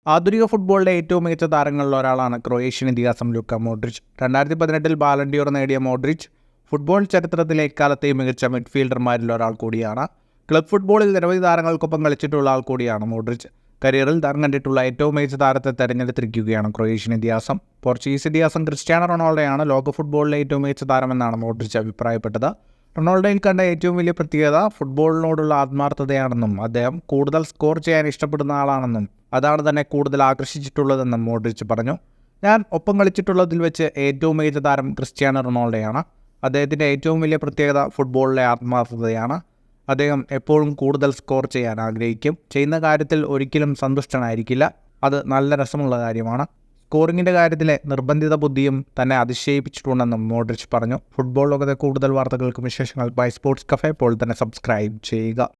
ആധുനിക ഫുട്ബോളിലെ ഏറ്റവും മികച്ച താരങ്ങളിൽ ഒരാളാണ് ക്രൊയേഷ്യൻ ഇതിഹാസം ലൂക്ക മോഡ്രിച്ച്. 2018 ബാലൻഡിയോർ നേടിയ മോഡ്രിച്ച് ഫുട്ബോൾ ചരിത്രത്തിലെ എക്കാലത്തെയും മികച്ച മിഡ്ഫീൽഡർമാരിൽ ഒരാൾ കൂടിയാണ്. ക്ലബ് ഫുട്ബോളിൽ നിരവധി താരങ്ങൾക്കൊപ്പം കളിച്ചിട്ടുള്ള ആൾ കൂടിയാണ് മോഡ്രിച്ച്. കരിയറിൽ താൻ കണ്ടിട്ടുള്ള ഏറ്റവും മികച്ച താരത്തെ തെരഞ്ഞെടുത്തിരിക്കുകയാണ് ക്രൊയേഷ്യൻ ഇതിഹാസം. പോർച്ചുഗീസ് ഇതിഹാസം ക്രിസ്ത്യാനോ റൊണാൾഡോയാണ് ലോക ഫുട്ബോളിലെ ഏറ്റവും മികച്ച താരമെന്നാണ് മോഡ്രിച്ച് അഭിപ്രായപ്പെട്ടത്. റൊണാൾഡോയിൽ കണ്ട ഏറ്റവും വലിയ പ്രത്യേകത ഫുട്ബോളിനോടുള്ള ആത്മാർത്ഥതയാണെന്നും അദ്ദേഹം കൂടുതൽ സ്കോർ ചെയ്യാൻ ഇഷ്ടപ്പെടുന്ന ആളാണെന്നും അതാണ് തന്നെ കൂടുതൽ ആകർഷിച്ചിട്ടുള്ളതെന്നും മോഡ്രിച്ച് പറഞ്ഞു. ഞാൻ ഒപ്പം കളിച്ചിട്ടുള്ളതിൽ വെച്ച് ഏറ്റവും മികച്ച താരം ക്രിസ്ത്യാനോ റൊണാൾഡോയാണ്. അദ്ദേഹത്തിൻ്റെ ഏറ്റവും വലിയ പ്രത്യേകത ഫുട്ബോളിലെ ആത്മാർത്ഥതയാണ്. അദ്ദേഹം എപ്പോഴും കൂടുതൽ സ്കോർ ചെയ്യാൻ ആഗ്രഹിക്കും. ചെയ്യുന്ന കാര്യത്തിൽ ഒരിക്കലും സന്തുഷ്ടനായിരിക്കില്ല. അത് നല്ല രസമുള്ള കാര്യമാണ്. സ്കോറിങ്ങിൻ്റെ കാര്യത്തിലെ നിർബന്ധിത ബുദ്ധിയും തന്നെ അതിശയിപ്പിച്ചിട്ടുണ്ടെന്നും മോഡ്രിച്ച് പറഞ്ഞു. ഫുട്ബോൾ ലോകത്തെ കൂടുതൽ വാർത്തകൾക്കും വിശേഷങ്ങൾ ബൈ സ്പോർട്സ് കഫേ ഇപ്പോൾ തന്നെ സബ്സ്ക്രൈബ് ചെയ്യുക.